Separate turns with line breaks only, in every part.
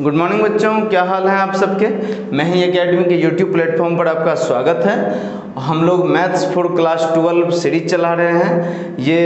Good morning बच्चों, क्या हाल है आप सबके। मैं ही एकेडमी के यूट्यूब प्लेटफॉर्म पर आपका स्वागत है। हम लोग मैथ्स फॉर क्लास 12 सीरीज चला रहे हैं। ये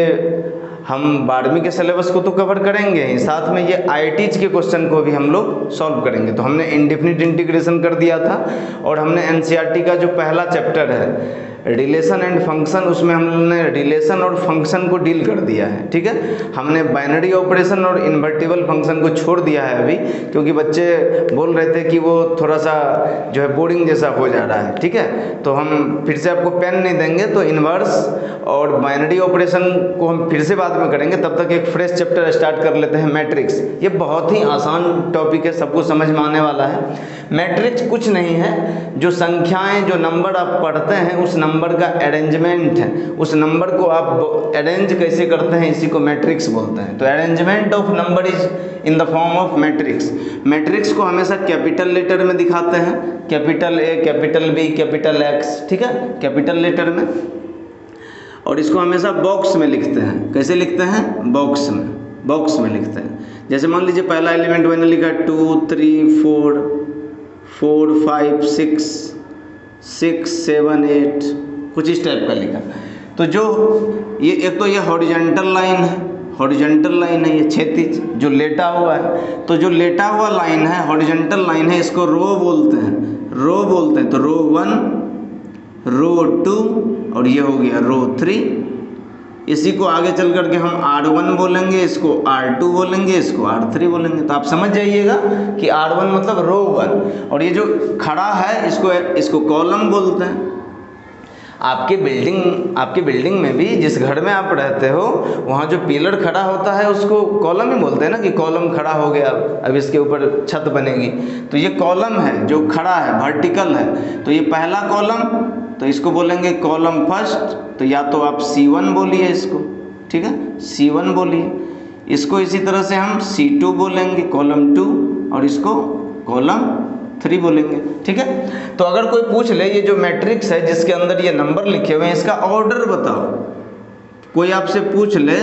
हम 12वीं के सिलेबस को तो कवर करेंगे ही, साथ में ये आईटीज के क्वेश्चन को भी हम लोग सॉल्व करेंगे। तो हमने इंडेफिनिट इंटीग्रेशन कर दिया था और हमने एनसीईआरटी का जो पहला चैप्टर है रिलेशन एंड फंक्शन, उसमें हमने रिलेशन और फंक्शन को डील कर दिया है। ठीक है, हमने बाइनरी ऑपरेशन और इन्वर्टिबल फंक्शन को छोड़ दिया है अभी, क्योंकि बच्चे बोल रहे थे कि वो थोड़ा सा जो है बोरिंग जैसा हो जा रहा है। ठीक है, तो हम फिर से आपको पेन नहीं देंगे, तो इन्वर्स और बाइनरी ऑपरेशन को हम फिर से बाद में करेंगे। तब तक एक फ्रेश चैप्टर स्टार्ट कर लेते हैं, मैट्रिक्स। ये बहुत ही आसान टॉपिक है, सबको समझ में आने वाला है। मैट्रिक्स कुछ नहीं है, जो संख्याएं, जो नंबर आप पढ़ते हैं उस नंबर का अरेंजमेंट है। उस नंबर को आप अरेंज कैसे करते हैं, इसी को मैट्रिक्स बोलते हैं। तो arrangement of number is in the form of matrix. Matrix को हमेशा कैपिटल लेटर में दिखाते हैं, capital A, capital B, capital X. ठीक है, कैपिटल लेटर में। और इसको हमेशा बॉक्स में लिखते हैं। कैसे लिखते हैं? बॉक्स में, बॉक्स में लिखते हैं। जैसे मान लीजिए पहला एलिमेंट मैंने लिखा 2 3 4 4 5 6 6 7 8, कुछ इस टाइप का लिखा। तो जो ये एक तो ये हॉरिजॉन्टल लाइन है, हॉरिजॉन्टल लाइन है, ये क्षैतिज जो लेटा हुआ है। तो जो लेटा हुआ लाइन है, हॉरिजॉन्टल लाइन है, इसको रो बोलते हैं, रो बोलते हैं। तो रो 1, रो 2 और ये हो गया रो 3। इसी को आगे चल करके हम R1 बोलेंगे, इसको R2 बोलेंगे, इसको R3 बोलेंगे। तो आप समझ जाइएगा कि R1 मतलब रो 1, और ये जो खड़ा है इसको कॉलम बोलते हैं। आपकी बिल्डिंग में भी, जिस घर में आप रहते हो, वहाँ जो पिलर खड़ा होता है उसको कॉलम ही बोलते हैं ना, कि कॉलम खड़ा हो गया, अब इसके ऊपर छत बनेगी। तो ये कॉलम है जो खड़ा है, वर्टिकल है। तो ये पहला कॉलम, तो इसको बोलेंगे कॉलम फर्स्ट। तो या तो आप C1 बोलिए इसको, ठीक है, C1 बोलिए। इसको इसी तरह से हम C2 बोलेंगे, कॉलम 2, और इसको कॉलम 3 बोलेंगे। ठीक है, तो अगर कोई पूछ ले ये जो मैट्रिक्स है जिसके अंदर ये नंबर लिखे हुए हैं, इसका ऑर्डर बताओ। कोई आपसे पूछ ले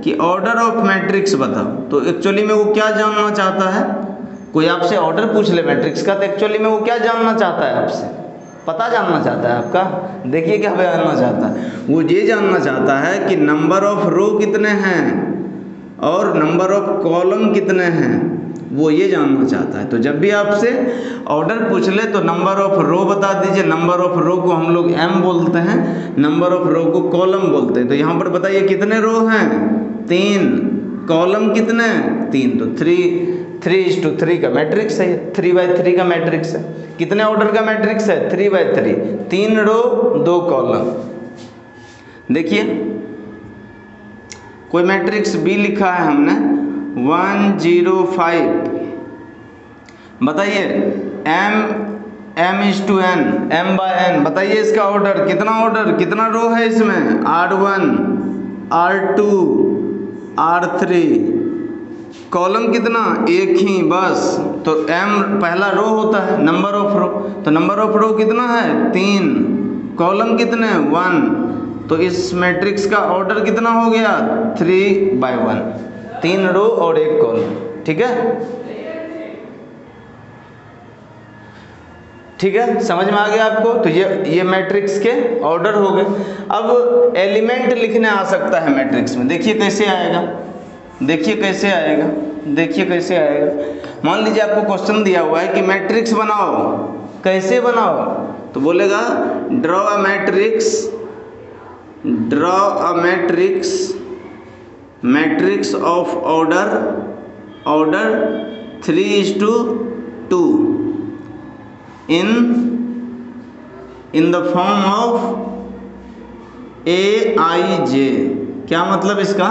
कि ऑर्डर ऑफ मैट्रिक्स बताओ, तो एक्चुअली में वो क्या जानना चाहता है? कोई आपसे ऑर्डर पूछ ले मैट्रिक्स का, तो एक्चुअली में वो क्या जानना चाहता है आपसे? पता जानना चाहता है आपका? देखिए क्या जानना चाहता है। वो ये जानना चाहता है कि नंबर ऑफ रो कितने हैं और नंबर ऑफ कॉलम कितने हैं, वो ये जानना चाहता है। तो जब भी आपसे ऑर्डर पूछ ले तो नंबर ऑफ रो बता दीजिए। नंबर ऑफ रो को हम लोग M बोलते हैं, नंबर ऑफ रो को कॉलम बोलते हैं। तो यहाँ पर बताइए कितने रो हैं? 3। कॉलम कितने? 3। तो 3:3 का मैट्रिक्स है, 3/3 का मैट्रिक्स है। कितने ऑर्डर का मैट्रिक्स है? 3/3, 3 रो 2 कॉलम। देखिए कोई मैट्रिक्स B लिखा है हमने 105। बताइए M/N, M/N। बताइए इसका ऑर्डर, कितना ऑर्डर, कितना रो है इसमें? R1, R2, R3। कॉलम कितना? एक ही बस। तो M पहला रो होता है, नंबर ऑफ रो। तो नंबर ऑफ रो कितना है? 3। कॉलम कितने? 1। तो इस मैट्रिक्स का ऑर्डर कितना हो गया? 3/1, 3 रो और 1 कॉलम। ठीक है, ठीक है, समझ में आ गया आपको। तो ये मैट्रिक्स के ऑर्डर हो गए। अब एलिमेंट लिखने आ सकता है मैट्रिक्स में। देखिए कैसे आएगा, देखिए कैसे आएगा, देखिए कैसे आएगा। मान लीजिए आपको क्वेश्चन दिया हुआ है कि मैट्रिक्स बनाओ। कैसे बनाओ? तो बोलेगा draw a matrix, draw a matrix, matrix of order 3:2 in the form of AIJ। क्या मतलब इसका?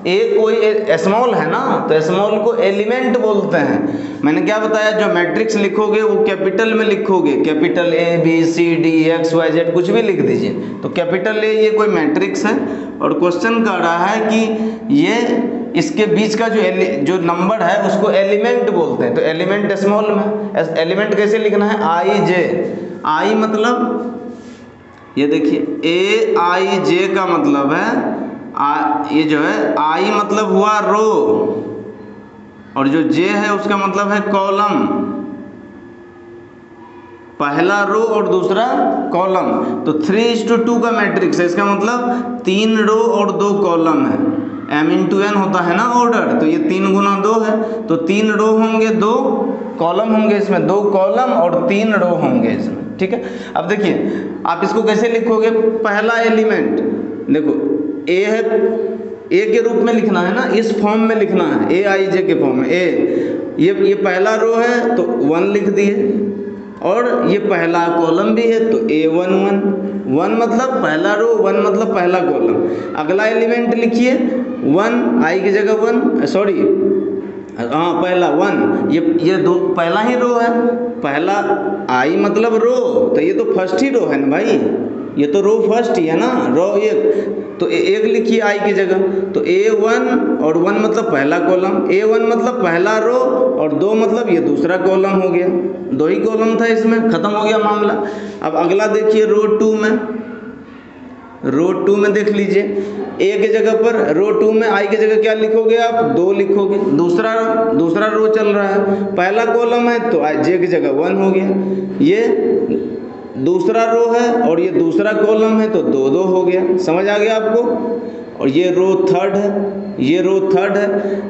ए कोई स्मॉल है ना, तो स्मॉल को एलिमेंट बोलते हैं। मैंने क्या बताया, जो मैट्रिक्स लिखोगे वो कैपिटल में लिखोगे, कैपिटल ABCDEXYZ कुछ भी लिख दीजिए। तो कैपिटल A ये कोई मैट्रिक्स है, और क्वेश्चन कर रहा है कि ये इसके बीच का जो नंबर है उसको एलिमेंट बोलते हैं। तो एलिमेंट स्मॉल में, एलिमेंट कैसे लिखना है? IJ। I मतलब ये देखिए AIJ का मतलब है, ये जो है I मतलब हुआ रो, और जो जे है उसका मतलब है कॉलम, पहला रो और दूसरा कॉलम। तो 3:2 का मैट्रिक्स है, इसका मतलब 3 रो और 2 कॉलम है। m×n होता है ना ऑर्डर, तो ये 3 × 2 है, तो 3 रो होंगे 2 कॉलम होंगे, इसमें 2 कॉलम और 3 रो होंगे इसमें, ठीक है। अब देखिए आप इसको कैसे लिखोगे, पहला एलिमेंट देखो ए है, ए के रूप में लिखना है ना, इस फॉर्म में लिखना है, AIJ के फॉर्म में। ये पहला रो है तो 1 लिख दिए, और ये पहला कॉलम भी है तो A11, 1 मतलब पहला रो, 1 मतलब पहला कॉलम। अगला एलिमेंट लिखिए 1, I की जगह 1, सॉरी हाँ पहला 1, ये दो पहला ही रो है, पहला I मतलब रो, तो ये तो फर्स्ट ही रो है ना भाई, ये तो रो फर्स्ट ही है ना, रो एक, तो एक लिखिए I की जगह, तो A1 और 1 मतलब पहला कॉलम, A1 मतलब पहला रो और 2 मतलब ये दूसरा कॉलम हो गया, 2 ही कॉलम था इसमें, खत्म हो गया मामला। अब अगला देखिए रो 2 में, रो 2 में देख लीजिए, ए के जगह पर रो 2 में I की जगह क्या लिखोगे आप, 2 लिखोगे, दूसरा रो चल रहा है, पहला कॉलम है तो J की जगह 1 हो गया, ये दूसरा रो है और ये दूसरा कॉलम है तो 2 हो गया, समझ आ गया आपको। और ये रो थर्ड है, ये रो थर्ड है,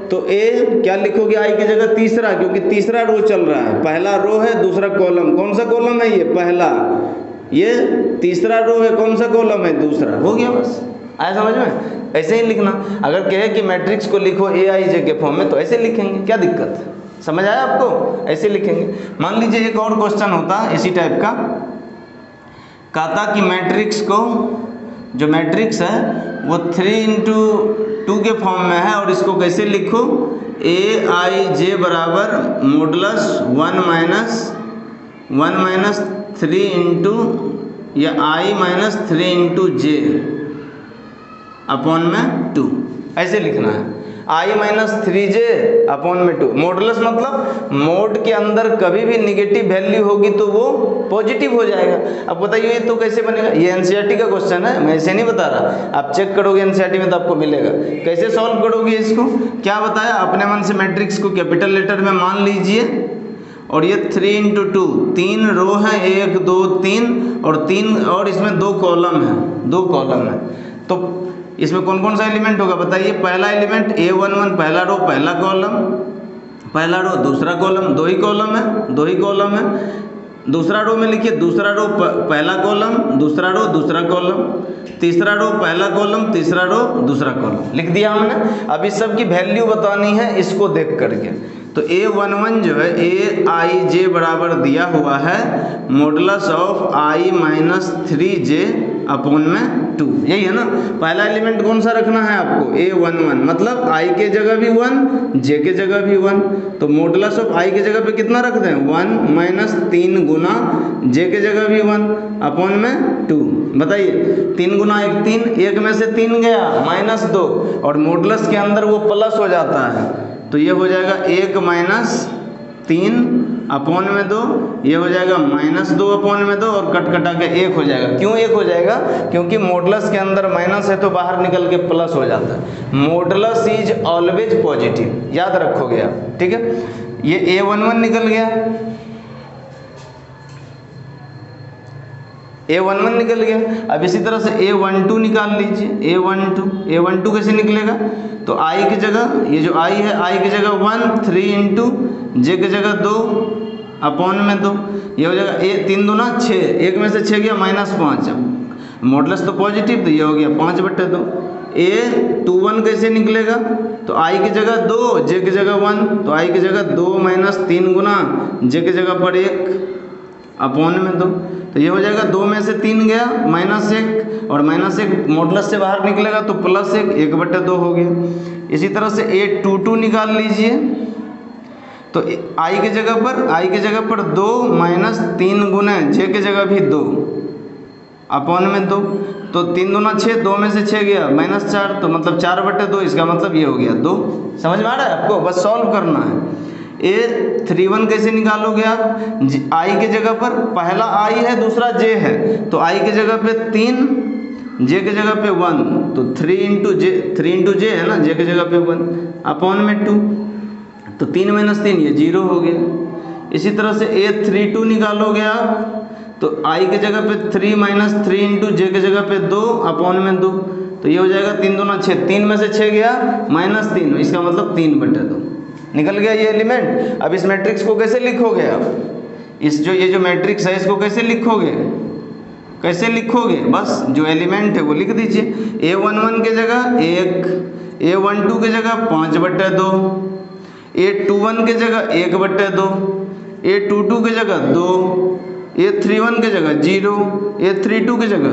तो ए क्या लिखोगे I की जगह तीसरा, क्योंकि तीसरा रो चल रहा है, पहला रो है दूसरा कॉलम, कौन सा कॉलम है ये, पहला, ये तीसरा रो है, कौन सा कॉलम है, दूसरा, हो गया बस। आया समझ में, ऐसे ही लिखना। अगर कहे कि मैट्रिक्स को लिखो AIJ के फॉर्म में तो ऐसे लिखेंगे, क्या दिक्कत है, समझ आया आपको, ऐसे लिखेंगे। मान लीजिए एक और क्वेश्चन होता है इसी टाइप का, कहता कि मैट्रिक्स को, जो मैट्रिक्स है वो 3×2 के फॉर्म में है और इसको कैसे लिखो, AIJ बराबर मॉडुलस 1 - 3 या I-3 J अपॉन में 2, ऐसे लिखना है, I-3J अपॉन में 2। मॉडुलस मतलब मोड के अंदर कभी भी निगेटिव वैल्यू होगी तो वो पॉजिटिव हो जाएगा। अब बताइए ये तो कैसे बनेगा, ये NCERT का क्वेश्चन है, मैं ऐसे नहीं बता रहा, आप चेक करोगे NCERT में तो आपको मिलेगा। कैसे सॉल्व करोगे इसको, क्या बताया, अपने मन से मैट्रिक्स को कैपिटल लेटर में मान लीजिए, और ये 3×2, 3 रो है, 1 2 3 और 3, और इसमें 2 कॉलम है, 2 कॉलम है, तो इसमें कौन कौन सा एलिमेंट होगा बताइए। पहला एलिमेंट A11 पहला रो पहला कॉलम, पहला रो दूसरा कॉलम, 2 ही कॉलम है, 2 ही कॉलम है। दूसरा रो में लिखिए, दूसरा रो पहला कॉलम, दूसरा रो दूसरा कॉलम, तीसरा रो पहला कॉलम, तीसरा रो दूसरा कॉलम, लिख दिया हमने। अब इस सब की वैल्यू बतानी है इसको देख करके, तो A11 जो है AIJ बराबर दिया हुआ है मॉडुलस ऑफ I-3J अपॉन में 2, यही है ना। पहला एलिमेंट कौन सा रखना है आपको, A11 मतलब I के जगह भी 1, J के जगह भी 1, तो मॉडुलस ऑफ I के जगह पे कितना रख दें, 1 - 3 गुना J के जगह भी 1 अपॉन में 2। बताइए 3 × 1 3, 1 में से 3 गया -2, और मॉडुलस के अंदर वो प्लस हो जाता है, तो ये हो जाएगा 1 - 3 अपॉन में 2, ये हो जाएगा -2 अपॉन में 2, और कट कटा के 1 हो जाएगा। क्यों 1 हो जाएगा, क्योंकि मॉडुलस के अंदर माइनस है तो बाहर निकल के प्लस हो जाता है। मॉडुलस इज ऑलवेज पॉजिटिव, याद रखोगे आप, ठीक है। ये A11 निकल गया, A11 निकल गया। अब इसी तरह से A12 निकाल लीजिए, A12 कैसे निकलेगा, तो I की जगह, ये जो I है I की जगह 1 3 J की जगह 2 अपॉन में 2, ये हो जाएगा 3 दूना 6, 1 में से 6 गया -5, मॉडुलस तो पॉजिटिव, तो ये हो गया 5/2। A21 कैसे निकलेगा, तो I की जगह 2 J की जगह 1, तो I की जगह 2 - 3 गुना J की जगह पर 1 अपॉन में 2, तो ये हो जाएगा 2 में से 3 गया -1, और -1 मॉडुलस से बाहर निकलेगा तो +1, 1/2 हो गया। इसी तरह से A22 निकाल लीजिए, तो I की जगह पर 2 - 3 गुना J की जगह भी 2 अपॉन में 2, तो 3 दूना 6, 2 में से 6 गया -4, तो मतलब 4/2, इसका मतलब ये हो गया 2। समझ में आ रहा है आपको, बस सॉल्व करना है। A31 कैसे निकालोगे आप, I की जगह पर पहला I है दूसरा J है, तो I की जगह पे 3, J की जगह पे 1, तो 3 × J है ना, J की जगह पे 1 अपॉन में 2, तो 3 - 3 ये 0 हो गया। इसी तरह से A32 निकालोगे आप तो I के जगह पे 3 - 3 इंटू J के जगह पे 2 अपॉन में 2, तो ये हो जाएगा 3 दूना 6, 3 में से 6 गया -3, इसका मतलब 3/2 निकल गया ये एलिमेंट। अब इस मैट्रिक्स को कैसे लिखोगे आप, ये जो मैट्रिक्स है इसको कैसे लिखोगे, बस जो एलिमेंट है वो लिख दीजिए। A11 के जगह 1, A12 के जगह 5/2, A21 के जगह 1/2, A22 के जगह 2, A31 के जगह 0, A32 के जगह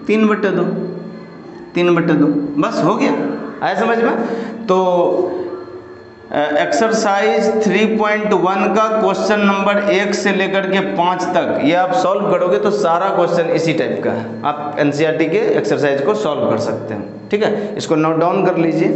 3/2, बस हो गया। आया समझ में। तो एक्सरसाइज 3.1 का क्वेश्चन नंबर 1 से लेकर के 5 तक ये आप सॉल्व करोगे तो सारा क्वेश्चन इसी टाइप का है, आप एनसीईआरटी के एक्सरसाइज को सॉल्व कर सकते हैं। ठीक है, इसको नोट डाउन कर लीजिए।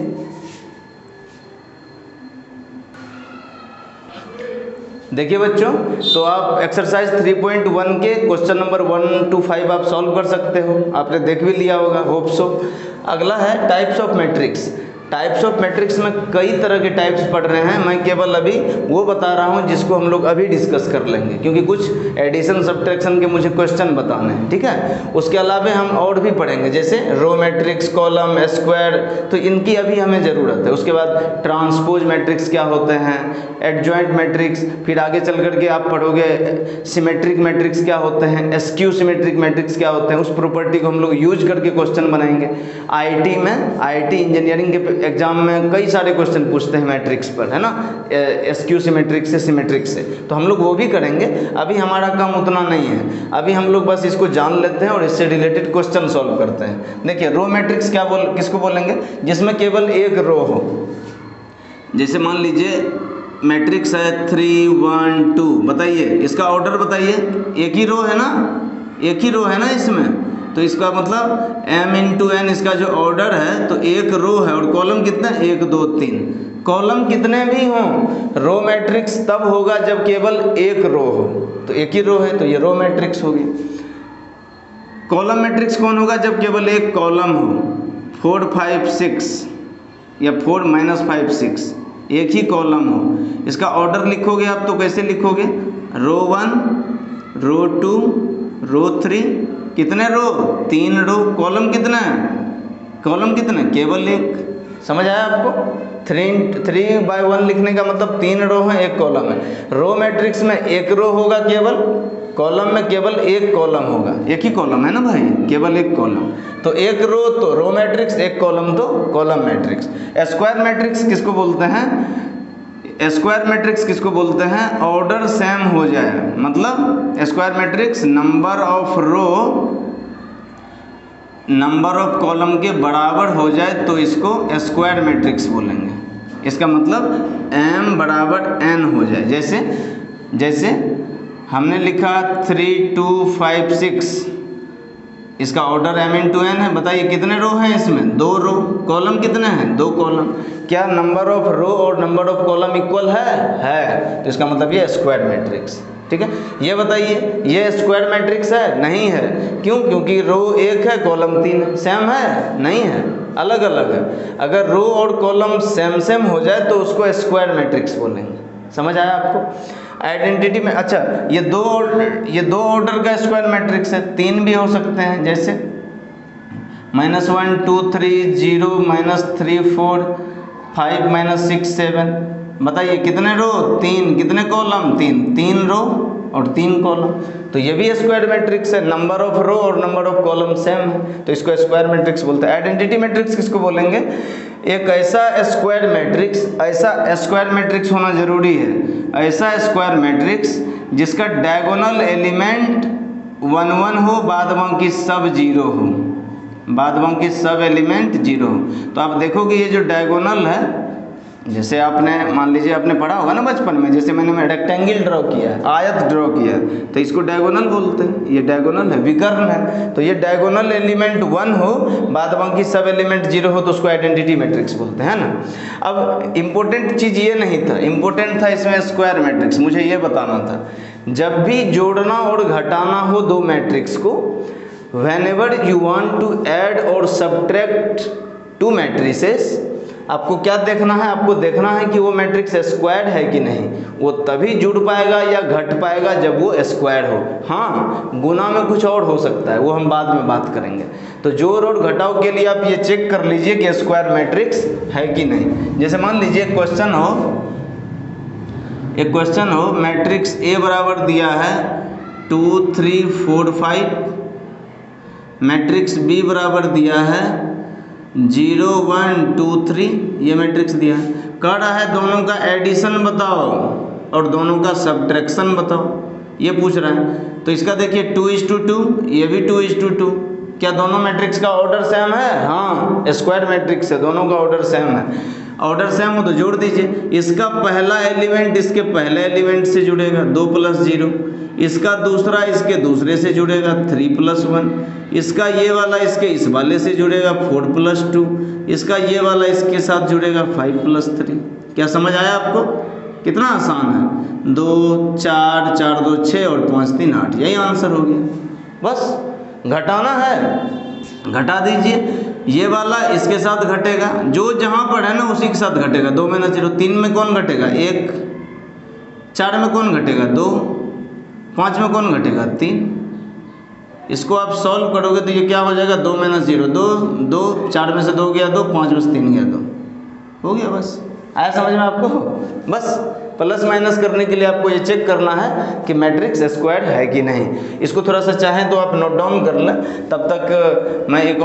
देखिए बच्चों, तो आप एक्सरसाइज 3.1 के क्वेश्चन नंबर 1 to 5 आप सॉल्व कर सकते हो, आपने देख भी लिया होगा, होप सो। अगला है types of matrix. Types of matrix में कई तरह के टाइप्स पढ़ रहे हैं, मैं केवल अभी वो बता रहा हूँ जिसको हम लोग अभी डिस्कस कर लेंगे, क्योंकि कुछ एडिशन सब्ट्रैक्शन के मुझे क्वेश्चन बताने हैं। ठीक है, उसके अलावा हम और भी पढ़ेंगे, जैसे रो मैट्रिक्स, कॉलम, स्क्वायर, तो इनकी अभी हमें ज़रूरत है। उसके बाद ट्रांसपोज मैट्रिक्स क्या होते हैं, एडजॉइंट मैट्रिक्स, फिर आगे चल करके आप पढ़ोगे सिमेट्रिक मैट्रिक्स क्या होते हैं, स्क्यू सिमेट्रिक मैट्रिक्स क्या होते हैं, उस प्रॉपर्टी को हम लोग यूज करके क्वेश्चन बनाएंगे। आईटी इंजीनियरिंग के एग्जाम में कई सारे क्वेश्चन पूछते हैं मैट्रिक्स पर, है ना, स्क्यू सिमेट्रिक से, सिमेट्रिक से, तो हम लोग वो भी करेंगे। अभी हमारा काम उतना नहीं है, अभी हम लोग बस इसको जान लेते हैं और इससे रिलेटेड क्वेश्चन सॉल्व करते हैं। देखिए रो मैट्रिक्स किसको बोलेंगे, जिसमें केवल एक रो हो। जैसे मान लीजिए मैट्रिक्स है 3 1 2, बताइए इसका ऑर्डर बताइए, एक ही रो है ना इसमें, तो इसका मतलब m × n इसका जो ऑर्डर है, तो एक रो है और कॉलम कितना, 1 2 3। कॉलम कितने भी हों, रो मैट्रिक्स तब होगा जब केवल एक रो हो, तो एक ही रो है तो ये रो मैट्रिक्स होगी। कॉलम मैट्रिक्स कौन होगा, जब केवल एक कॉलम हो, 4 5 6 या 4 - 5 6, एक ही कॉलम हो। इसका ऑर्डर लिखोगे आप तो कैसे लिखोगे, रो 1 रो 2 रो 3, कितने रो, 3 रो, कॉलम कितना है, केवल एक। समझ आया आपको, 3/1 लिखने का मतलब 3 रो है, एक कॉलम है। रो मैट्रिक्स में एक रो होगा केवल, कॉलम में केवल एक कॉलम होगा, एक ही कॉलम है ना भाई, केवल एक कॉलम, तो एक रो तो रो मैट्रिक्स, एक कॉलम तो कॉलम मैट्रिक्स। स्क्वायर मैट्रिक्स किसको बोलते हैं, ऑर्डर सेम हो जाए, मतलब square matrix number of column के बराबर हो जाए तो इसको स्क्वायर मैट्रिक्स बोलेंगे। इसका मतलब m = n हो जाए। जैसे हमने लिखा 3 2 5 6, इसका ऑर्डर m × n है। बताइए कितने रो हैं इसमें, 2 रो, कॉलम कितने हैं, 2 कॉलम। क्या नंबर ऑफ रो और नंबर ऑफ कॉलम इक्वल है, तो इसका मतलब ये स्क्वायर मैट्रिक्स। ठीक है, ये बताइए ये स्क्वायर मैट्रिक्स है, नहीं है, क्यों, क्योंकि रो 1 है, कॉलम 3 है। सेम है, नहीं है, अलग अलग है। अगर रो और कॉलम सेम हो जाए तो उसको स्क्वायर मैट्रिक्स बोलेंगे। समझ आया आपको। आइडेंटिटी में अच्छा, ये दो ऑर्डर का स्क्वायर मैट्रिक्स है, 3 भी हो सकते हैं, जैसे -1 2 3 0 -3 4 5 6 7। बताइए कितने रो, 3, कितने कॉलम, 3 रो और 3 कॉलम, तो ये भी स्क्वायर मैट्रिक्स है। नंबर ऑफ रो और नंबर ऑफ कॉलम सेम है, तो इसको स्क्वायर मैट्रिक्स बोलते हैं। आइडेंटिटी मैट्रिक्स किसको बोलेंगे, एक ऐसा स्क्वायर मैट्रिक्स होना जरूरी है, ऐसा स्क्वायर मैट्रिक्स जिसका डायगोनल एलिमेंट 1 1 हो, बाद बाकी सब 0 हो, सब एलिमेंट 0 हो। तो आप देखोगे ये जो डायगोनल है, जैसे आपने मान लीजिए आपने पढ़ा होगा ना बचपन में, जैसे मैंने रेक्टेंगल ड्रॉ किया है, आयत ड्रॉ किया है, तो इसको डायगोनल बोलते हैं। ये डायगोनल है, विकर्ण है, तो ये डायगोनल एलिमेंट 1 हो, बाद बाकी सब एलिमेंट 0 हो, तो उसको आइडेंटिटी मैट्रिक्स बोलते हैं ना। अब इम्पोर्टेंट चीज़ ये नहीं था, इम्पोर्टेंट था इसमें स्क्वायर मैट्रिक्स। मुझे ये बताना था, जब भी जोड़ना और घटाना हो दो मैट्रिक्स को, whenever you want to add or subtract two matrices, आपको क्या देखना है, आपको देखना है कि वो मैट्रिक्स स्क्वायर्ड है कि नहीं। वो तभी जुड़ पाएगा या घट पाएगा जब वो स्क्वायर्ड हो। हाँ, गुना में कुछ और हो सकता है, वो हम बाद में बात करेंगे। तो जोड़ और घटाव के लिए आप ये चेक कर लीजिए कि स्क्वायर मैट्रिक्स है कि नहीं। जैसे मान लीजिए एक क्वेश्चन हो मैट्रिक्स ए बराबर दिया है 2 3 4 5, मैट्रिक्स बी बराबर दिया है 0 1 2 3, ये मैट्रिक्स दिया है। कह रहा है दोनों का एडिशन बताओ और दोनों का सब्ट्रैक्शन बताओ, ये पूछ रहा है। तो इसका देखिए 2:2, ये भी 2:2। क्या दोनों मैट्रिक्स का ऑर्डर सेम है? हाँ, स्क्वायर मैट्रिक्स है, दोनों का ऑर्डर सेम है। ऑर्डर सेम हो तो जोड़ दीजिए। इसका पहला एलिमेंट इसके पहले एलिमेंट से जुड़ेगा 2 + 0, इसका दूसरा इसके दूसरे से जुड़ेगा 3 + 1, इसका ये वाला इसके इस वाले से जुड़ेगा 4 + 2, इसका ये वाला इसके साथ जुड़ेगा 5 + 3। क्या समझ आया आपको? कितना आसान है। 2 4 4 2 6 और 5 3 8, यही आंसर हो गया। बस घटाना है, घटा दीजिए। ये वाला इसके साथ घटेगा, जो जहाँ पर है ना उसी के साथ घटेगा। 2 में 0, 3 में कौन घटेगा? 1, 4 में कौन घटेगा? 2, 5 में कौन घटेगा? 3। इसको आप सॉल्व करोगे तो ये क्या हो जाएगा? 2 - 0 2, 2 4 में से 2 गया 2, 5 में से 3 गया 2, हो गया। बस आया समझ में आपको? बस प्लस माइनस करने के लिए आपको ये चेक करना है कि मैट्रिक्स स्क्वायर है कि नहीं। इसको थोड़ा सा चाहें तो आप नोट डाउन कर लें। तब तक मैं एक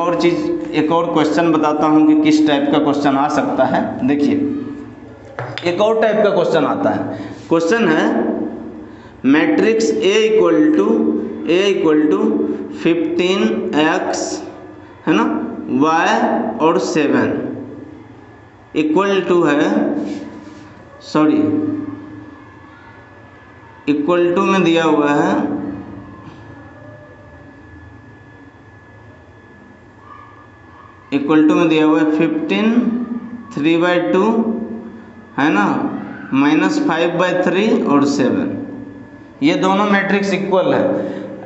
और क्वेश्चन बताता हूँ कि किस टाइप का क्वेश्चन आ सकता है। देखिए, एक और टाइप का क्वेश्चन आता है। क्वेश्चन है मैट्रिक्स A = 15x, है ना, y और 7 इक्वल टू है, सॉरी, इक्वल टू में दिया हुआ है इक्वल टू में दिया हुआ है 15 3/2, है ना, -5/3 और 7। ये दोनों मैट्रिक्स इक्वल है।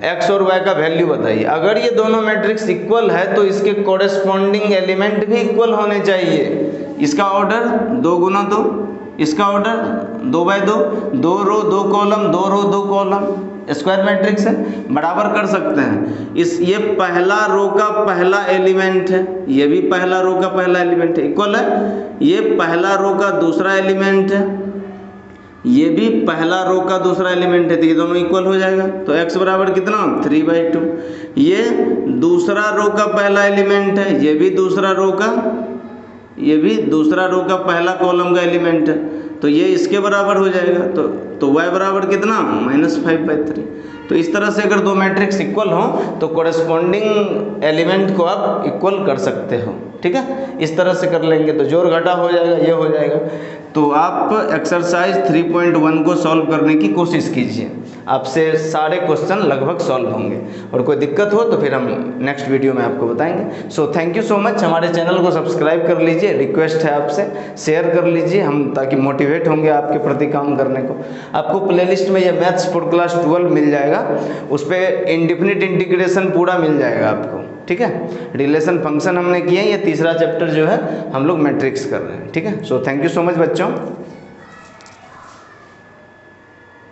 x और y का वैल्यू बताइए। अगर ये दोनों मैट्रिक्स इक्वल है तो इसके कोरेस्पॉन्डिंग एलिमेंट भी इक्वल होने चाहिए। इसका ऑर्डर 2 × 2, इसका ऑर्डर 2/2, 2 रो 2 कॉलम, 2 रो 2 कॉलम, स्क्वायर मैट्रिक्स है, बराबर कर सकते हैं। ये पहला रो का पहला एलिमेंट है, ये भी पहला रो का पहला एलिमेंट है, इक्वल है। ये पहला रो का दूसरा एलिमेंट है, ये भी पहला रो का दूसरा एलिमेंट है, तो ये दोनों इक्वल हो जाएगा। तो x बराबर कितना? 3/2। ये दूसरा रो का पहला एलिमेंट है, ये भी दूसरा रो का पहला कॉलम का एलिमेंट है, तो ये इसके बराबर हो जाएगा। तो y बराबर कितना? -5/3। तो इस तरह से अगर दो मैट्रिक्स इक्वल हो तो कोरेस्पॉन्डिंग एलिमेंट को आप इक्वल कर सकते हो। ठीक है, इस तरह से कर लेंगे तो जोड़ घटा हो जाएगा, ये हो जाएगा। तो आप एक्सरसाइज 3.1 को सॉल्व करने की कोशिश कीजिए, आपसे सारे क्वेश्चन लगभग सॉल्व होंगे। और कोई दिक्कत हो तो फिर हम नेक्स्ट वीडियो में आपको बताएंगे। So thank you so much. हमारे चैनल को सब्सक्राइब कर लीजिए, रिक्वेस्ट है आपसे, शेयर कर लीजिए, हम ताकि मोटिवेट होंगे आपके प्रति काम करने को। आपको प्लेलिस्ट में ये मैथ्स फॉर क्लास 12 मिल जाएगा, उस पर इंडेफिनिट इंटीग्रेशन पूरा मिल जाएगा आपको। ठीक है, रिलेशन फंक्शन हमने किए, ये तीसरा चैप्टर जो है हम लोग मैट्रिक्स कर रहे हैं। ठीक है, so thank you so much बच्चों।